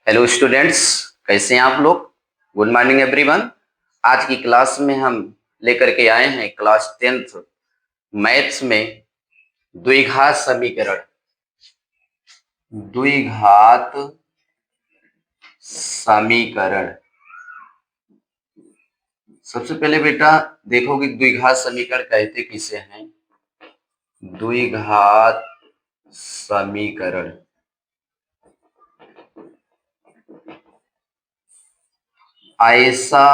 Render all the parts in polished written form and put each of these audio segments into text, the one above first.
Hello students, कैसे हैं आप लोग। Good morning everyone. आज की क्लास में हम लेकर के आए हैं क्लास 10th मैथ्स में द्विघात समीकरण। द्विघात समीकरण। सबसे पहले बेटा देखो कि द्विघात समीकरण कहते किसे हैं। द्विघात समीकरण ऐसा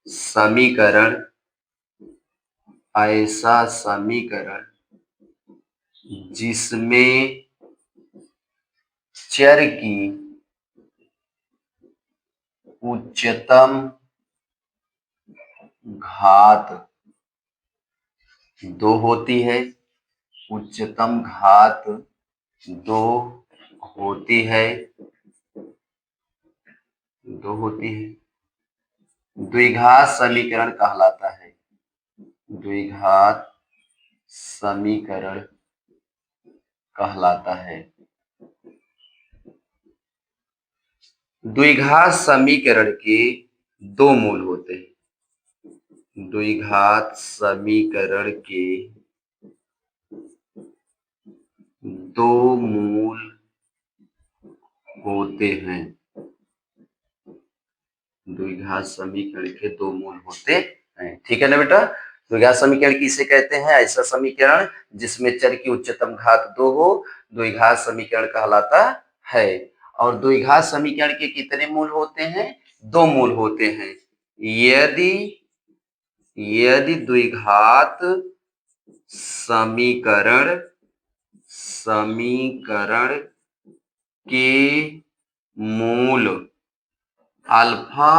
समीकरण जिसमें चर की उच्चतम घात 2 होती है। उच्चतम घात 2 होती है। द्विघात समीकरण कहलाता है। द्विघात समीकरण कहलाता है। द्विघात समीकरण के दो मूल होते हैं। द्विघात समीकरण के दो मूल होते हैं। द्विघात समीकरण के दो मूल होते हैं। ठीक है ना बेटा। द्विघात समीकरण किसे कहते हैं? ऐसा समीकरण जिसमें चर की उच्चतम घात 2 हो, द्विघात समीकरण कहलाता है। और द्विघात समीकरण के कितने मूल होते हैं? दो मूल होते हैं। यदि द्विघात समीकरण के मूल अल्फा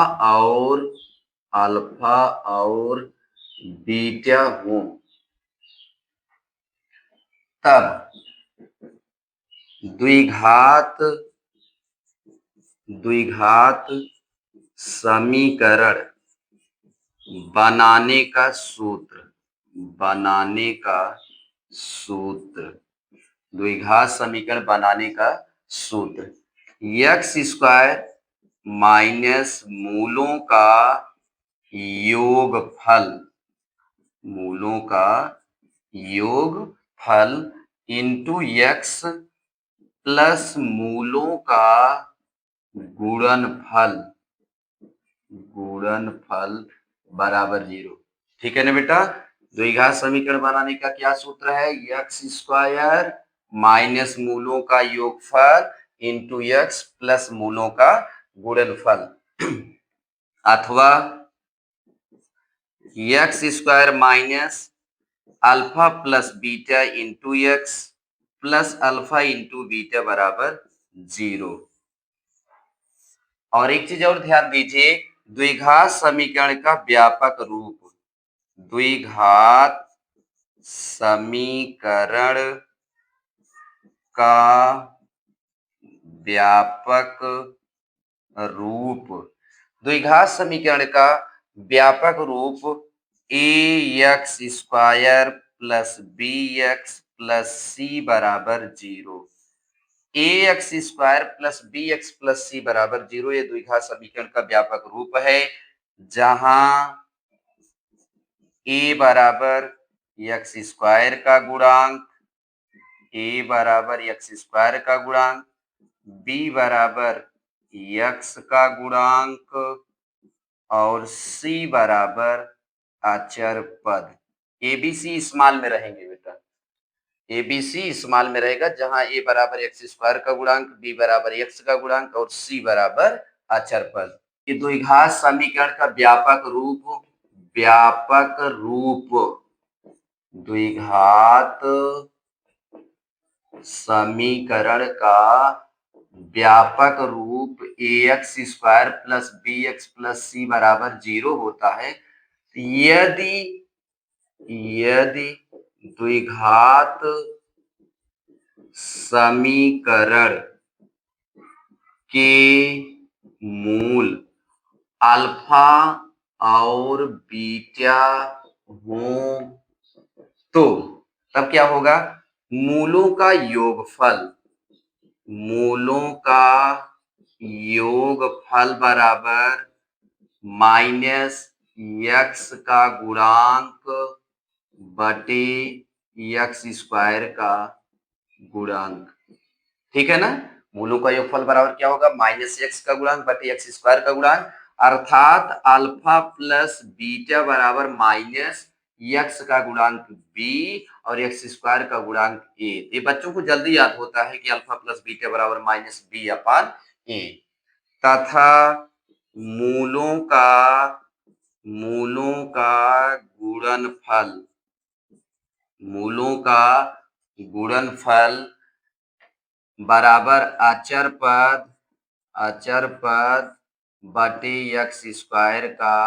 और बीटा हो, तब द्विघात समीकरण बनाने का सूत्र द्विघात समीकरण बनाने का सूत्र एक्स स्क्वायर माइनस मूलों का योगफल इंटू एक्स प्लस मूलों का गुणनफल बराबर 0। ठीक है ना बेटा। द्विघात समीकरण बनाने का क्या सूत्र है? एक्स स्क्वायर माइनस मूलों का योगफल इंटू एक्स प्लस मूलों का गुणनफल, अथवा x square minus alpha plus beta into x plus alpha into beta बराबर 0। और एक चीज और ध्यान दीजिए, द्विघात समीकरण का व्यापक रूप, द्विघात समीकरण का व्यापक रूप, द्विघात समीकरण का व्यापक रूप a x square plus b x plus c बराबर 0। A x square plus b x plus c बराबर 0 ये द्विघात समीकरण का व्यापक रूप है, जहां ए बराबर एक्स स्क्वायर का गुणांक, बी बराबर एक्स का गुणांक और सी बराबर अचर पद। एबीसी स्मॉल में रहेंगे बेटा। एबीसी स्मॉल में रहेगा, जहां ए बराबर एक्स स्क्वायर का गुणांक, बी बराबर एक्स का गुणांक और सी बराबर अचर पद। ये द्विघात समीकरण का द्विघात समीकरण का व्यापक रूप a x square plus b x plus c बराबर 0 होता है। यदि द्विघात समीकरण के मूल अल्फा और बीटा हो, तो तब क्या होगा? मूलों का योगफल मूलों का योगफल बराबर माइनस यक्स का गुणांक बटे यक्स स्क्वायर का गुणांक। ठीक है ना। मूलों का योगफल बराबर क्या होगा, माइनस एक्स का गुणांक बटे एक्स स्क्वायर का गुणांक, अर्थात अल्फा प्लस बीटा बराबर माइनस यक्स का गुणांक बी और एक्स स्क्वायर का गुणांक ए। ये बच्चों को जल्दी याद होता है कि अल्फा प्लस बीटा बराबर माइनस बी अपान ए, तथा मूलों का गुणनफल, मूलों का गुणनफल बराबर अचर पद बटे एक्स स्क्वायर का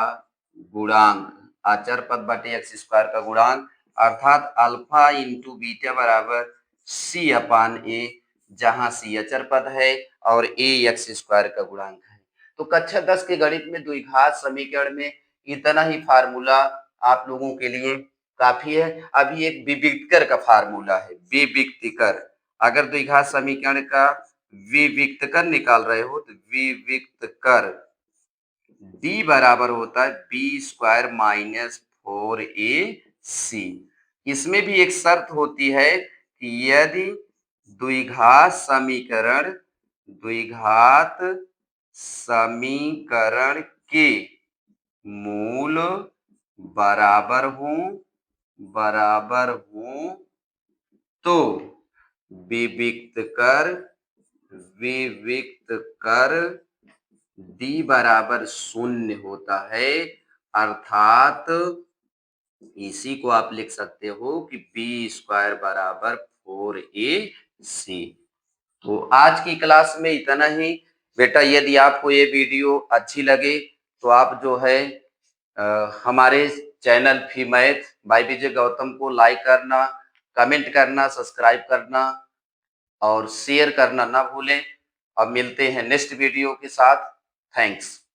गुणांक, अचर पद बटे एक्स स्क्वायर का गुणांक, अर्थात अल्फा इंटू बीटा बराबर सी अपान ए, जहां सी अचर पद है और ए एक्स स्क्वायर का गुणांक है। तो कक्षा 10 के गणित में द्विघात समीकरण में इतना ही फार्मूला आप लोगों के लिए काफी है। अभी एक विविक्तर का फार्मूला है, विविक्तर। अगर द्विघात समीकरण का विविक्तकर निकाल रहे हो तो विविक्तकर d बराबर होता है बी स्क्वायर माइनस 4ac। इसमें भी एक शर्त होती है कि यदि द्विघात समीकरण के मूल बराबर हो तो विविक्तकर d बराबर 0 होता है, अर्थात इसी को आप लिख सकते हो कि बी स्क्वायर बराबर 4ac। तो आज की क्लास में इतना ही। बेटा यदि आपको ये वीडियो अच्छी लगे तो आप जो है हमारे चैनल फी मैथ बाय विजय गौतम को लाइक करना, कमेंट करना, सब्सक्राइब करना और शेयर करना ना भूलें। अब मिलते हैं नेक्स्ट वीडियो के साथ। थैंक्स।